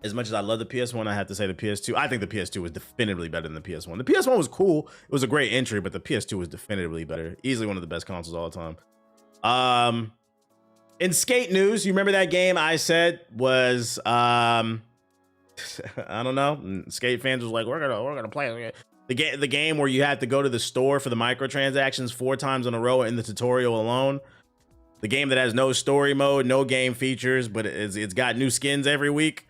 As much as I love the PS1, I have to say the PS2. I think the PS2 was definitively better than the PS1. The PS1 was cool. It was a great entry, but the PS2 was definitively better. Easily one of the best consoles of all time. In skate news, you remember that game I said was I don't know. Skate fans was like, we're gonna play the game where you had to go to the store for the microtransactions 4 times in a row in the tutorial alone. The game that has no story mode, no game features, but it's got new skins every week.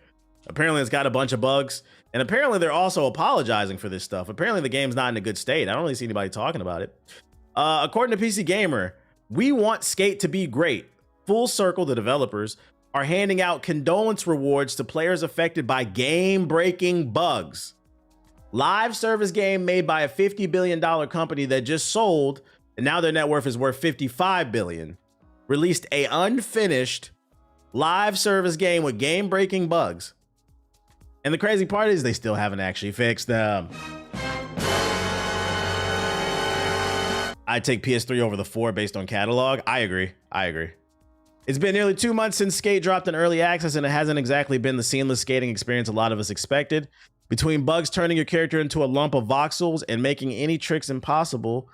Apparently it's got a bunch of bugs, and apparently they're also apologizing for this stuff. Apparently the game's not in a good state. I don't really see anybody talking about it. According to PC Gamer, we want Skate to be great. Full Circle, the developers, are handing out condolence rewards to players affected by game-breaking bugs. Live service game made by a $50 billion company that just sold, and now their net worth is worth $55 billion, released a unfinished live service game with game-breaking bugs. And the crazy part is they still haven't actually fixed them. I take PS3 over the 4 based on catalog. I agree. It's been nearly 2 months since Skate dropped in early access, and it hasn't exactly been the seamless skating experience a lot of us expected. Between bugs turning your character into a lump of voxels and making any tricks impossible,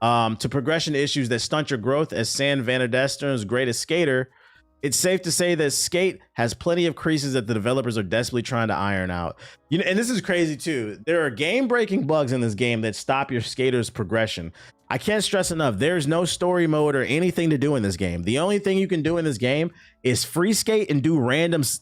to progression issues that stunt your growth as San Vanderdesten's greatest skater, it's safe to say that Skate has plenty of creases that the developers are desperately trying to iron out. You know, and this is crazy too. There are game-breaking bugs in this game that stop your skater's progression. I can't stress enough, there's no story mode or anything to do in this game. The only thing you can do in this game is free skate and do random what's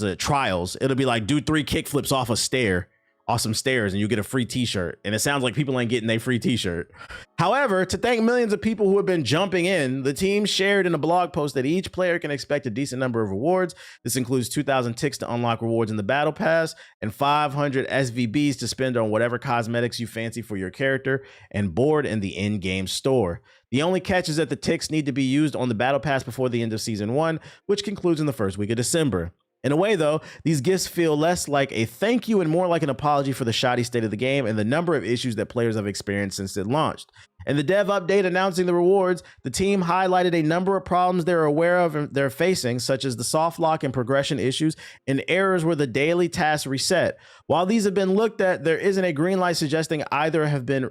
the trials. It'll be like do 3 kickflips off a stair. Awesome stairs, and you get a free t-shirt. And it sounds like people ain't getting their free t-shirt. However, to thank millions of people who have been jumping in, the team shared in a blog post that each player can expect a decent number of rewards. This includes 2,000 ticks to unlock rewards in the battle pass and 500 SVBs to spend on whatever cosmetics you fancy for your character and board in the in-game store. The only catch is that the ticks need to be used on the battle pass before the end of season 1, which concludes in the first week of December. In a way, though, these gifts feel less like a thank you and more like an apology for the shoddy state of the game and the number of issues that players have experienced since it launched. In the dev update announcing the rewards, the team highlighted a number of problems they're aware of and they're facing, such as the soft lock and progression issues and errors where the daily tasks reset. While these have been looked at, there isn't a green light suggesting either have been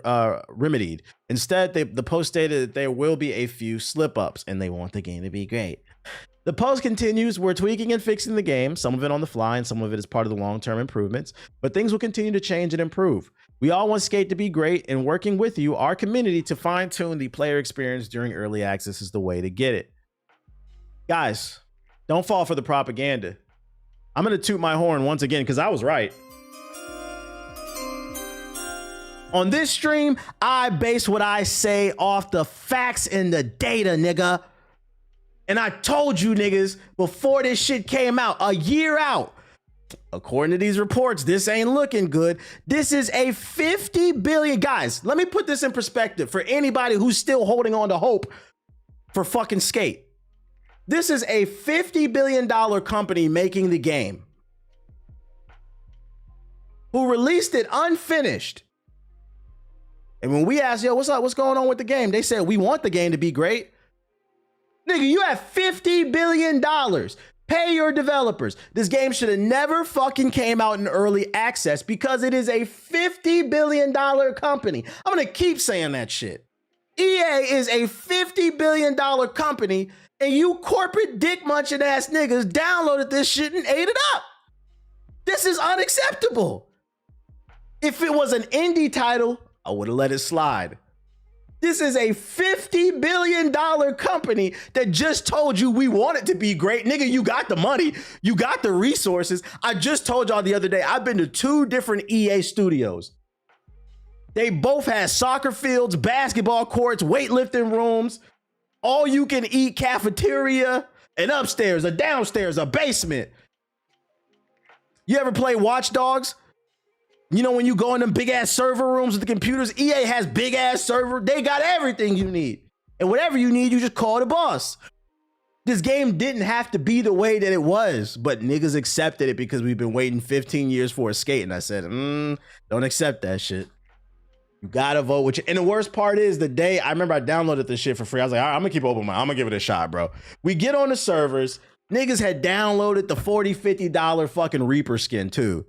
remedied. Instead, the post stated that there will be a few slip-ups, and they want the game to be great. The post continues, we're tweaking and fixing the game, some of it on the fly and some of it is part of the long-term improvements, but things will continue to change and improve. We all want Skate to be great, and working with you, our community, to fine-tune the player experience during early access is the way to get it. Guys, don't fall for the propaganda. I'm going to toot my horn once again because I was right. On this stream, I base what I say off the facts and the data, nigga. And I told you niggas before this shit came out, a year out, according to these reports, this ain't looking good. This is a 50 billion, guys, let me put this in perspective for anybody who's still holding on to hope for fucking Skate. This is a $50 billion company making the game, who released it unfinished. And when we asked, yo, what's up? What's going on with the game? They said, we want the game to be great. Nigga, you have $50 billion. Pay your developers. This game should have never fucking came out in early access because it is a $50 billion company. I'm going to keep saying that shit. EA is a $50 billion company, and you corporate dick munching ass niggas downloaded this shit and ate it up. This is unacceptable. If it was an indie title, I would have let it slide. This is a $50 billion company that just told you we want it to be great. Nigga, you got the money. You got the resources. I just told y'all the other day, I've been to 2 different EA studios. They both had soccer fields, basketball courts, weightlifting rooms, all you can eat cafeteria, an upstairs, a downstairs, a basement. You ever play Watch Dogs? You know, when you go in them big ass server rooms with the computers, EA has big ass server. They got everything you need. And whatever you need, you just call the boss. This game didn't have to be the way that it was, but niggas accepted it because we've been waiting 15 years for a Skate. And I said, don't accept that shit. You gotta vote with and the worst part is the day I remember I downloaded this shit for free. I was like, all right, I'm gonna keep open mind. I'm gonna give it a shot, bro. We get on the servers. Niggas had downloaded the $40, $50 fucking Reaper skin too.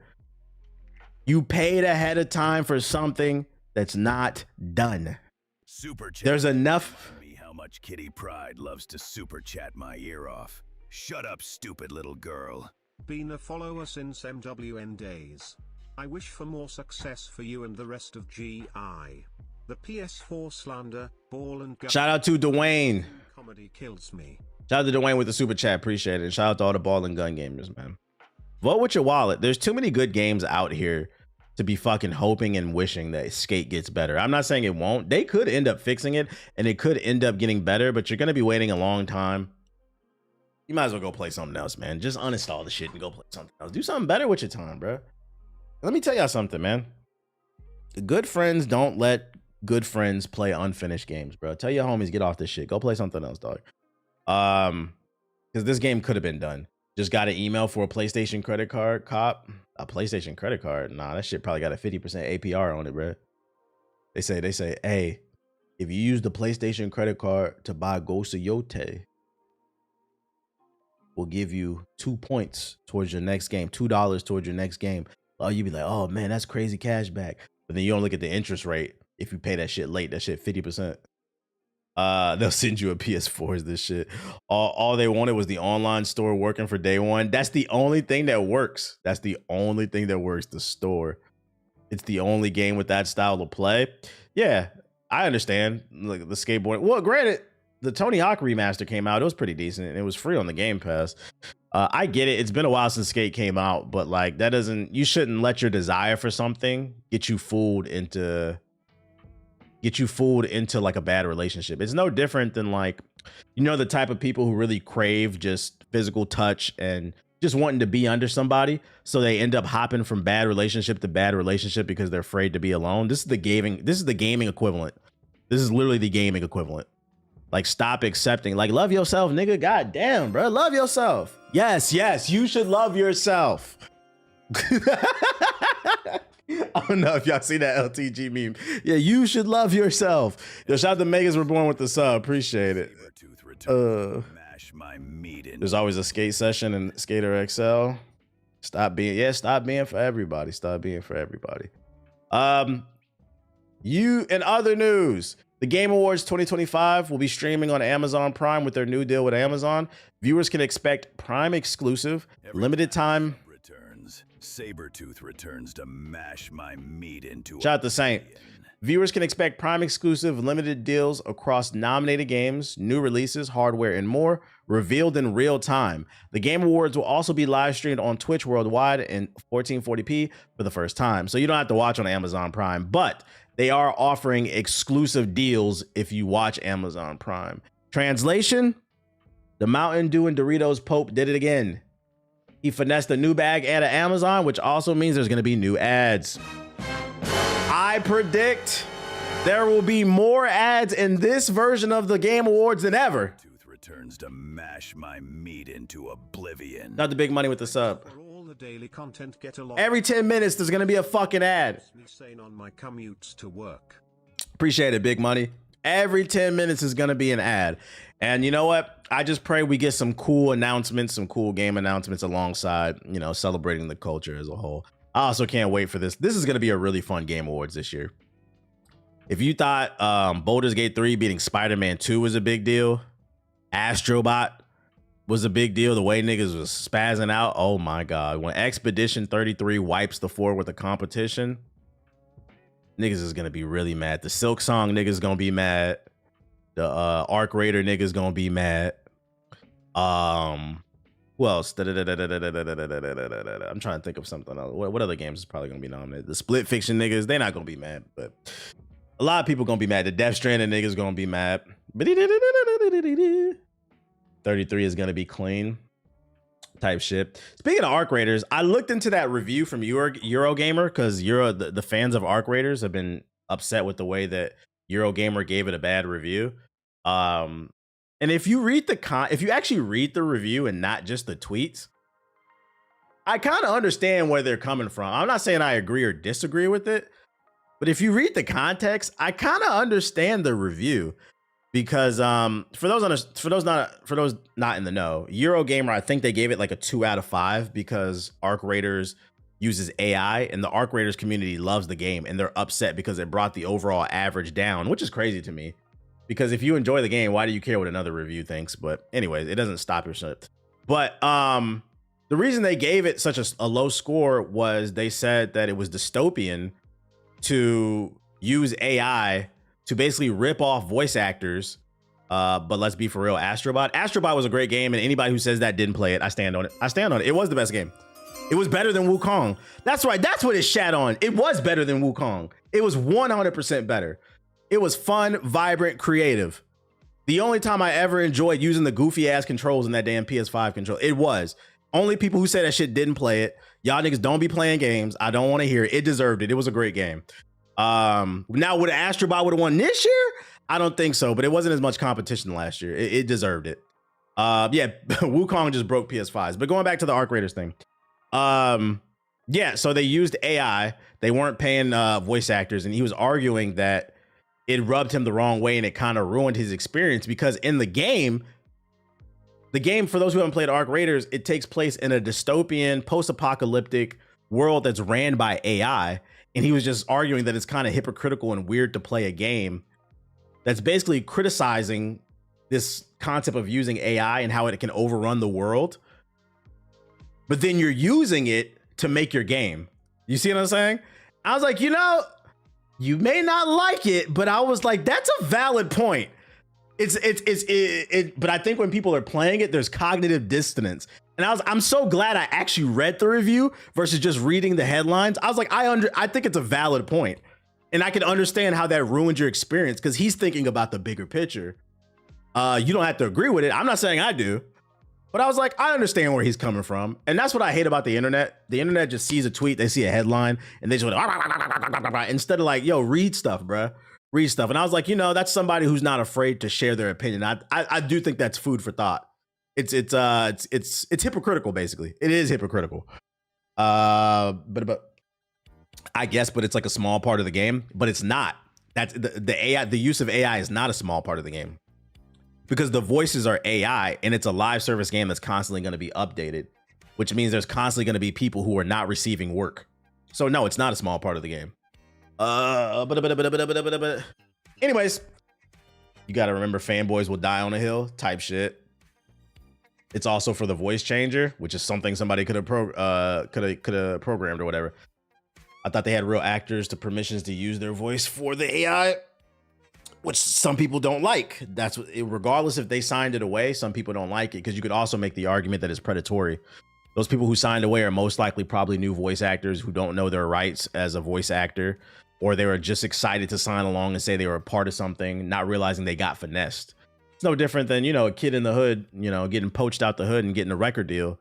You paid ahead of time for something that's not done. Super chat. There's enough. Me how much Kitty Pride loves to super chat my ear off. Shut up, stupid little girl. Been a follower since MWN days. I wish for more success for you and the rest of GI. The PS4 slander, ball and gun. Shout out to Dwayne. Comedy kills me. Shout out to Dwayne with the super chat. Appreciate it. And shout out to all the ball and gun gamers, man. Vote with your wallet. There's too many good games out here to be fucking hoping and wishing that Skate gets better. I'm not saying it won't. They could end up fixing it and it could end up getting better, but you're going to be waiting a long time. You might as well go play something else, man. Just uninstall the shit and go play something else. Do something better with your time, bro. Let me tell y'all something, man. Good friends don't let good friends play unfinished games, bro. Tell your homies, get off this shit. Go play something else, dog. Because this game could have been done. Just got an email for a PlayStation credit card, cop. A PlayStation credit card? Nah, that shit probably got a 50% APR on it, bro. They say, hey, if you use the PlayStation credit card to buy Ghost of Yote, we'll give you 2 points towards your next game, $2 towards your next game. Oh, you'd be like, oh man, that's crazy cash back. But then you don't look at the interest rate. If you pay that shit late, that shit 50%. They'll send you a PS4 as this shit. All they wanted was the online store working for day one. That's the only thing that works. That's the only thing that works, the store. It's the only game with that style of play. Yeah, I understand. Like the skateboard. Well, granted, the Tony Hawk remaster came out. It was pretty decent and it was free on the Game Pass. I get it. It's been a while since Skate came out, but like that doesn't, you shouldn't let your desire for something get you fooled into like a bad relationship. It's no different than like, you know, the type of people who really crave just physical touch and just wanting to be under somebody. So they end up hopping from bad relationship to bad relationship because they're afraid to be alone. This is the gaming equivalent. This is literally the gaming equivalent. Like, stop accepting, like, love yourself, nigga. God damn, bro. Love yourself. Yes, you should love yourself. I don't know if y'all see that LTG meme. Yeah, you should love yourself. Yo, shout out to Megas Reborn with the sub. Appreciate it. There's always a skate session in Skater XL. Stop being for everybody. Stop being for everybody. You, in other news, the Game Awards 2025 will be streaming on Amazon Prime with their new deal with Amazon. Viewers can expect Prime exclusive, limited time. Sabretooth returns to mash my meat into. Shout out to Saint. Viewers can expect Prime exclusive limited deals across nominated games, new releases, hardware, and more, revealed in real time. The Game Awards will also be live streamed on Twitch worldwide in 1440p for the first time. So you don't have to watch on Amazon Prime, but they are offering exclusive deals if you watch Amazon Prime. Translation: the Mountain Dew and Doritos Pope did it again. He finessed a new bag ad at Amazon, which also means there's going to be new ads. I predict there will be more ads in this version of the Game Awards than ever. Tooth returns to mash my meat into oblivion. Not the big money with the sub. All the daily content get a lot. Every 10 minutes, there's going to be a fucking ad. On my commutes to work. Appreciate it, big money. Every 10 minutes is going to be an ad. And you know what? I just pray we get some cool announcements, some cool game announcements alongside, you know, celebrating the culture as a whole. I also can't wait for this. This is going to be a really fun Game Awards this year. If you thought Baldur's Gate 3 beating Spider-Man 2 was a big deal, Astrobot was a big deal, the way niggas was spazzing out, oh my God. When Expedition 33 wipes the floor with the competition, niggas is going to be really mad. The Silk Song niggas going to be mad. The Arc Raider niggas gonna be mad. Who else? I'm trying to think of something else. What other games is probably gonna be nominated? The Split Fiction niggas, they're not gonna be mad, but a lot of people gonna be mad. The Death Stranding niggas gonna be mad. 33 is gonna be clean. Type shit. Speaking of Arc Raiders, I looked into that review from Eurogamer because the fans of Arc Raiders have been upset with the way that Eurogamer gave it a bad review. And if you actually read the review and not just the tweets, I kind of understand where they're coming from. I'm not saying I agree or disagree with it, But if you read the context, I kind of understand the review because for those not in the know, Eurogamer, I think they gave it like a 2 out of 5 because Arc Raiders uses AI and the Arc Raiders community loves the game and they're upset because it brought the overall average down, which is crazy to me. Because if you enjoy the game, why do you care what another review thinks? But anyways, it doesn't stop your shit. But the reason they gave it such a low score was they said that it was dystopian to use AI to basically rip off voice actors. But let's be for real, Astrobot. Astrobot was a great game, and anybody who says that didn't play it, I stand on it. I stand on it. It was the best game. It was better than Wukong. That's right. That's what it shat on. It was better than Wukong. It was 100% better. It was fun, vibrant, creative. The only time I ever enjoyed using the goofy ass controls in that damn PS5 control, it was. Only people who say that shit didn't play it. Y'all niggas don't be playing games. I don't want to hear it. It deserved it. It was a great game. Now, would Astrobot would have won this year? I don't think so, but it wasn't as much competition last year. It deserved it. Yeah, Wukong just broke PS5s. But going back to the Arc Raiders thing. Yeah, so they used AI. They weren't paying voice actors, and he was arguing that it rubbed him the wrong way and it kind of ruined his experience because in the game, for those who haven't played Arc Raiders, it takes place in a dystopian, post-apocalyptic world that's ran by AI. And he was just arguing that it's kind of hypocritical and weird to play a game that's basically criticizing this concept of using AI and how it can overrun the world. But then you're using it to make your game. You see what I'm saying? I was like, you may not like it, but I was like, that's a valid point. But I think when people are playing it, there's cognitive dissonance. And I'm so glad I actually read the review versus just reading the headlines. I was like, I think it's a valid point. And I can understand how that ruined your experience because he's thinking about the bigger picture. You don't have to agree with it. I'm not saying I do. But I was like, I understand where he's coming from. And that's what I hate about the internet. The internet just sees a tweet, they see a headline, and they just went, instead of like, yo, read stuff, bruh. Read stuff. And I was like, that's somebody who's not afraid to share their opinion. I do think that's food for thought. It's hypocritical, basically. It is hypocritical. But I guess, but it's like a small part of the game, but it's not. That's the AI, the use of AI is not a small part of the game. Because the voices are AI and it's a live service game that's constantly going to be updated, which means there's constantly going to be people who are not receiving work. So no, it's not a small part of the game. Anyways, you got to remember fanboys will die on a hill type shit. It's also for the voice changer, which is something somebody could have programmed or whatever. I thought they had real actors to permissions to use their voice for the AI, which some people don't like. That's what, regardless if they signed it away, some people don't like it because you could also make the argument that it's predatory. Those people who signed away are most likely probably new voice actors who don't know their rights as a voice actor, or they were just excited to sign along and say they were a part of something, not realizing they got finessed. It's no different than, a kid in the hood, getting poached out the hood and getting a record deal.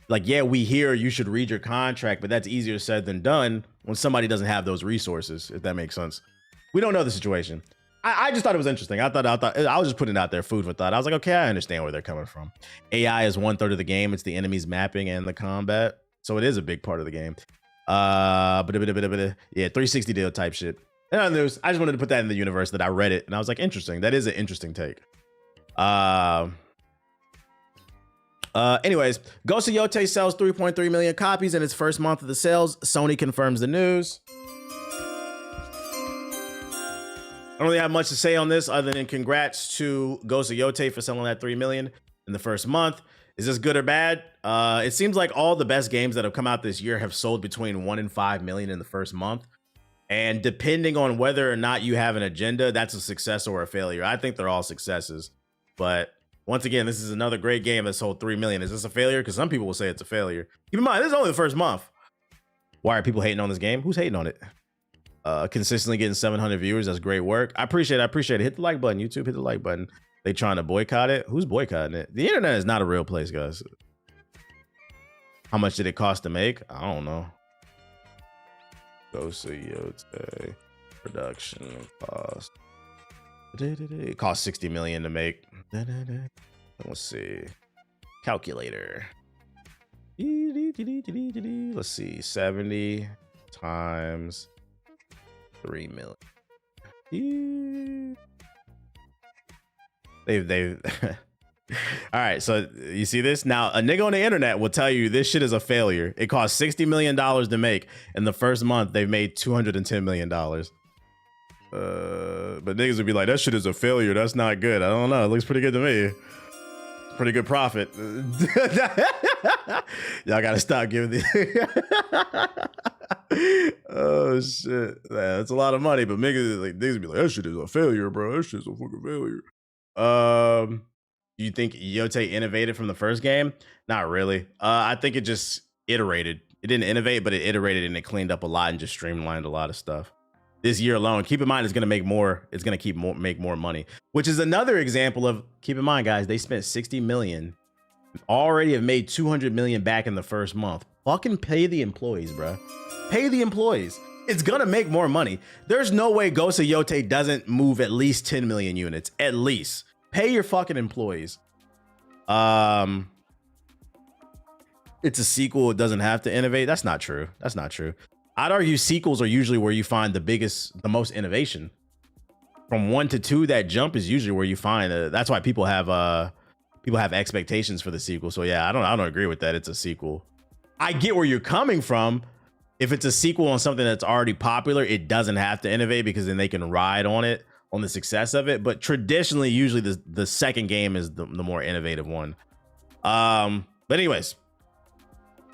Like, yeah, we hear you should read your contract, but that's easier said than done when somebody doesn't have those resources, if that makes sense. We don't know the situation. I just thought it was interesting. I was just putting it out there, food for thought. I was like, okay, I understand where they're coming from. AI is 1/3 of the game. It's the enemy's mapping and the combat. So it is a big part of the game. Yeah, 360 deal type shit. And other news, I just wanted to put that in the universe that I read it. And I was like, interesting. That is an interesting take. Anyways, Ghost of Yotei sells 3.3 million copies in its first month of the sales. Sony confirms the news. I don't really have much to say on this other than congrats to Ghost of Yotei for selling that 3 million in the first month. Is this good or bad? It seems like all the best games that have come out this year have sold between 1 and 5 million in the first month. And depending on whether or not you have an agenda, that's a success or a failure. I think they're all successes. But once again, this is another great game that sold 3 million. Is this a failure? Because some people will say it's a failure. Keep in mind, this is only the first month. Why are people hating on this game? Who's hating on it? Consistently getting 700 viewers. That's great work. I appreciate it. Hit the like button, YouTube. Hit the like button. They trying to boycott it. Who's boycotting it? The internet is not a real place, guys. How much did it cost to make? I don't know. Ghost of Yotei production cost. It cost 60 million to make. Let's see. Calculator. Let's see. 70 times 3 million. They've all right, so you see this now. A nigga on the internet will tell you this shit is a failure. It cost $60 million to make. In the first month, they've made $210 million. But niggas would be like, that shit is a failure. That's not good. I don't know. It looks pretty good to me. Pretty good profit. Y'all gotta stop giving the oh shit. Yeah, that's a lot of money, but niggas would be like, that shit is a failure, bro. That shit's a fucking failure. You think Yote innovated from the first game? Not really. I think it just iterated. It didn't innovate, but it iterated and it cleaned up a lot and just streamlined a lot of stuff. This year alone, keep in mind, it's going to make more. It's going to make more money, which is another example of, keep in mind, guys, they spent 60 million, already have made 200 million back in the first month. Fucking pay the employees, bro. Pay the employees. It's going to make more money. There's no way Ghost of Yote doesn't move at least 10 million units, at least. Pay your fucking employees. It's a sequel. It doesn't have to innovate. That's not true. That's not true. I'd argue sequels are usually where you find the most innovation. From 1 to 2, that jump is usually where you find. That's why people have expectations for the sequel. So yeah, I don't agree with that. It's a sequel. I get where you're coming from. If it's a sequel on something that's already popular, it doesn't have to innovate because then they can ride on it, on the success of it. But traditionally, usually the second game is the more innovative one. But anyways,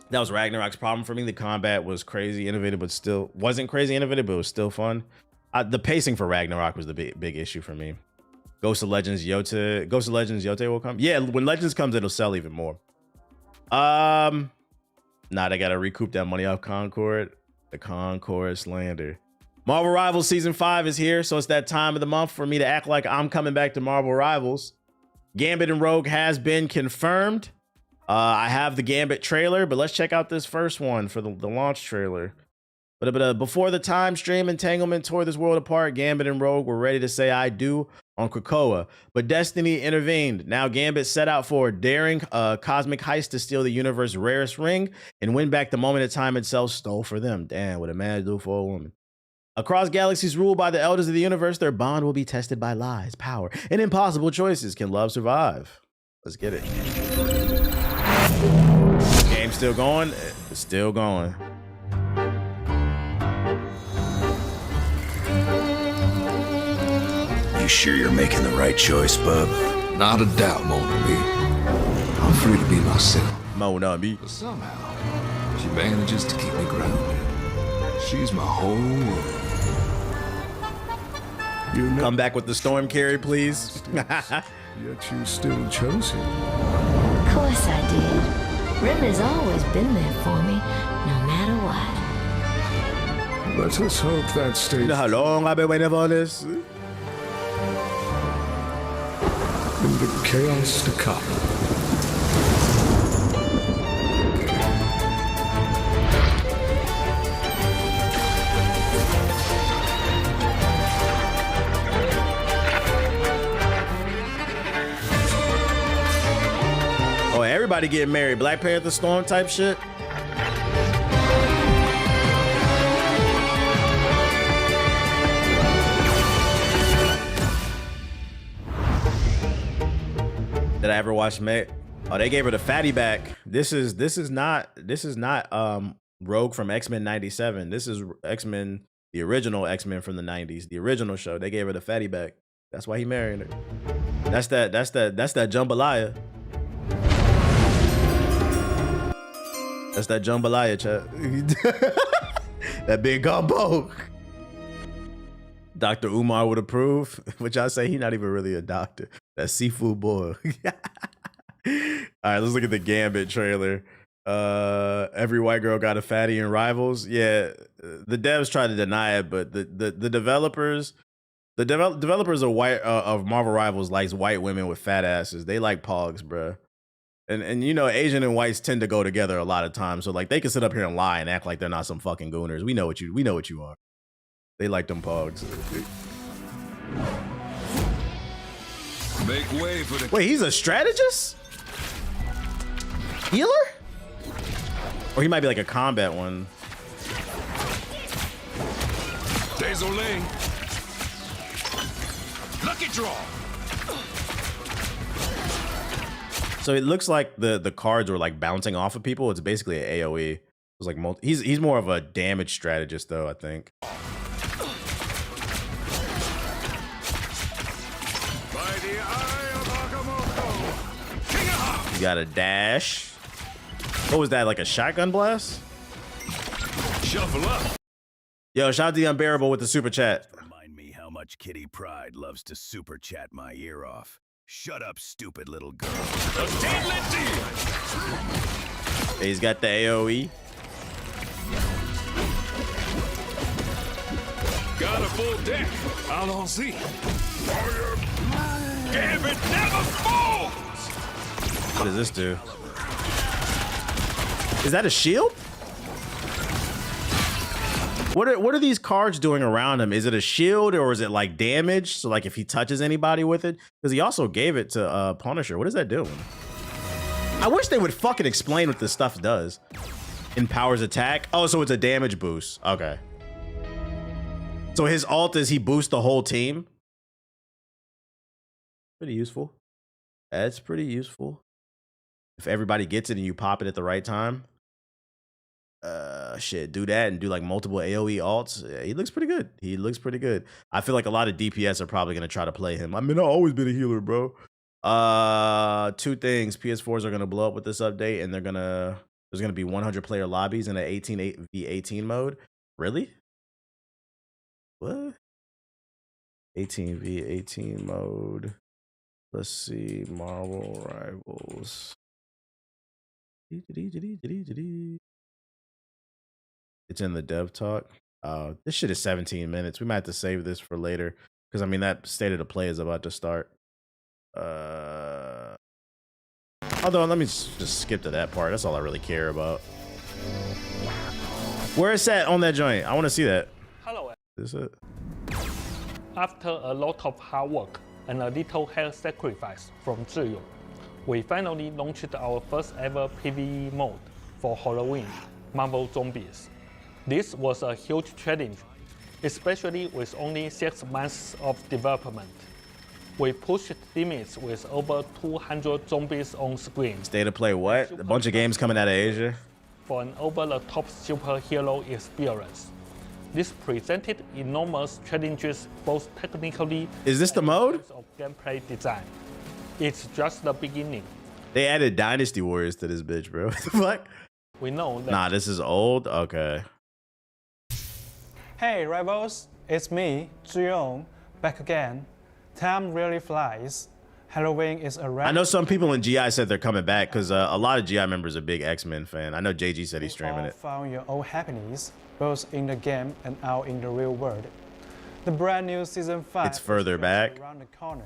that was Ragnarok's problem for me. The combat was crazy innovative, but still wasn't crazy innovative, but it was still fun. The pacing for Ragnarok was the big issue for me. Ghost of Legends Yote will come. Yeah, when Legends comes, it'll sell even more. Nah, they gotta recoup that money off Concord. The Concord slander. Marvel Rivals Season 5 is here, so it's that time of the month for me to act like I'm coming back to Marvel Rivals. Gambit and Rogue has been confirmed. I have the Gambit trailer, but let's check out this first one for the launch trailer. But before the time stream Entanglement tore this world apart, Gambit and Rogue were ready to say I do on Krakoa, but Destiny intervened. Now Gambit set out for a daring cosmic heist to steal the universe's rarest ring and win back the moment that time itself stole for them. Damn, what a man do for a woman. Across galaxies ruled by the elders of the universe, their bond will be tested by lies, power, and impossible choices. Can love survive? Let's get it. Game still going? It's still going. You sure you're making the right choice, bub? Not a doubt, Mona B. I'm free to be myself. Mona B. But somehow, she manages to keep me grounded. She's my whole world. You know, Come back with the storm carry, please. yet you still chose him. Of course I did. Rim has always been there for me, no matter what. Let us hope that stays You know how long I've been waiting for this? in the chaos to come. Oh, everybody getting married. Black Panther Storm type shit. Did I ever watch Meg? Oh, they gave her the fatty back. This is not Rogue from X-Men 97. This is X-Men, the original X-Men from the 90s, the original show. They gave her the fatty back. That's why he married her. That's that jambalaya. That's that jambalaya, chat. That big gumbo. Dr. Umar would approve, which I say he's not even really a doctor. That seafood boy. All right, let's look at the Gambit trailer. Every white girl got a fatty in Rivals. Yeah, the devs try to deny it, but the developers, developers of of Marvel Rivals likes white women with fat asses. They like pogs, bruh. And you know, Asian and whites tend to go together a lot of times. So like they can sit up here and lie and act like they're not some fucking gooners. We know what you are. They like them pogs. Make way for the... Wait, he's a strategist? Healer? Or he might be like a combat one. Désolé. Lucky draw. So it looks like the cards were like bouncing off of people. It's basically an AoE. It was like he's more of a damage strategist though, I think. By the eye of Agamotto. King of Hearts. You got a dash. What was that? Like a shotgun blast? Shuffle up. Yo, shout out to the Unbearable with the super chat. Remind me how much Kitty Pride loves to super chat my ear off. Shut up, stupid little girl. A deadly deal. He's got the AoE. Got a full deck. Allons-y. Gambit never falls. What does this do? Is that a shield? What are these cards doing around him? Is it a shield or is it like damage? So like if he touches anybody with it, because he also gave it to Punisher. What is that doing? I wish they would fucking explain what this stuff does. Empowers attack. Oh, so it's a damage boost. Okay. So his ult is he boosts the whole team. Pretty useful. That's pretty useful. If everybody gets it and you pop it at the right time. Shit, do that and do like multiple AoE ults. Yeah, he looks pretty good. He looks pretty good. I feel like a lot of DPS are probably gonna try to play him. I mean, I've always been a healer, bro. Two things. PS4s are gonna blow up with this update, and there's gonna be 100 player lobbies in an 18v18 mode. Really? What? 18v18 mode. Let's see. Marvel Rivals. It's in the dev talk. This shit is 17 minutes. We might have to save this for later because I mean that state of the play is about to start. Although let me just skip to that part. That's all I really care about. Where is that on that joint? I want to see that. Hello. Is it? After a lot of hard work and a little health sacrifice from Zhiyong, we finally launched our first ever PvE mode for Halloween, Marvel Zombies. This was a huge challenge, especially with only 6 months of development. We pushed limits with over 200 zombies on screen. State of play what? A bunch of games coming out of Asia? For an over-the-top superhero experience. This presented enormous challenges both technically Is this the and mode? in terms of gameplay design. It's just the beginning. They added Dynasty Warriors to this bitch, bro. What the fuck? We know that Nah, this is old? Okay. Hey Rebels, it's me, Zhiyong, back again. Time really flies. Halloween is around. I know some people in GI said they're coming back because a lot of GI members are big X-Men fan. I know JG said he's streaming it. Found your own happiness, both in the game and out in the real world. The brand new season 5 It's further is back. around the corner,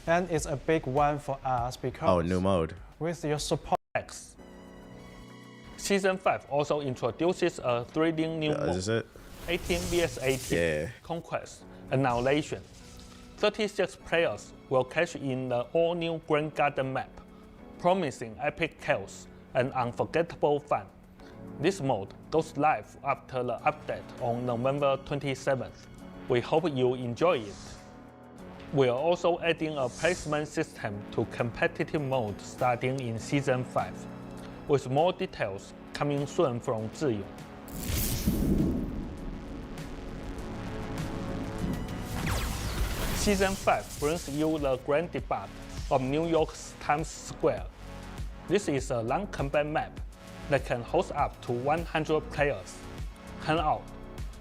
and it's a big one for us because Oh, new mode. with your support. X. Season 5 also introduces a thrilling new Is mode, this it? 18 vs 18 Yeah. Conquest Annihilation. 36 players will cash in the all-new Grand Garden map, promising epic chaos and unforgettable fun. This mode goes live after the update on November 27th. We hope you enjoy it. We are also adding a placement system to competitive mode starting in Season 5, with more details coming soon from Zhiyong. Season 5 brings you the grand debut of New York's Times Square. This is a long combat map that can host up to 100 players, hang out,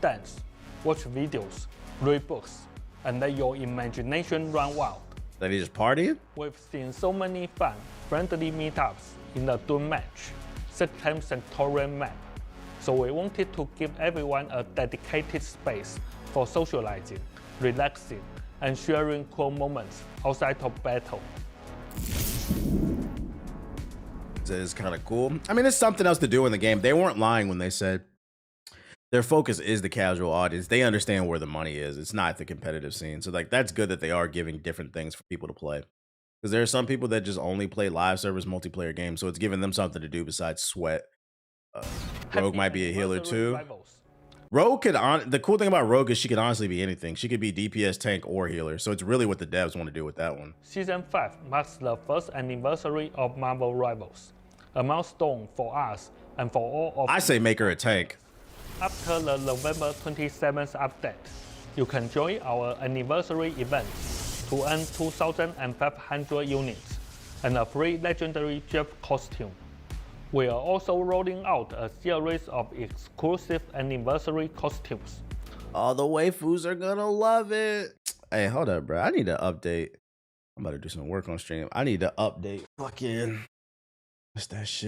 dance, watch videos, read books, and let your imagination run wild. That he just partying? We've seen so many fun, friendly meetups in the Doom match, Sectum Sectorial map, so we wanted to give everyone a dedicated space for socializing, relaxing, and sharing cool moments outside of battle. That is kind of cool. I mean, it's something else to do in the game. They weren't lying when they said their focus is the casual audience. They understand where the money is. It's not the competitive scene. So like that's good that they are giving different things for people to play. Because there are some people that just only play live service multiplayer games. So it's giving them something to do besides sweat. Rogue might be a healer too. Rivals. Rogue could the cool thing about Rogue is she could honestly be anything. She could be DPS, tank, or healer. So it's really what the devs want to do with that one. Season 5 marks the first anniversary of Marvel Rivals, a milestone for us and for all of I say make her a tank. After the November 27th update, you can join our anniversary event to earn 2,500 units and a free legendary Jeff costume. We are also rolling out a series of exclusive anniversary costumes. All the waifus are gonna love it. Hey, hold up, bro. I need to update. I'm about to do some work on stream. I need to update fucking what's that shit?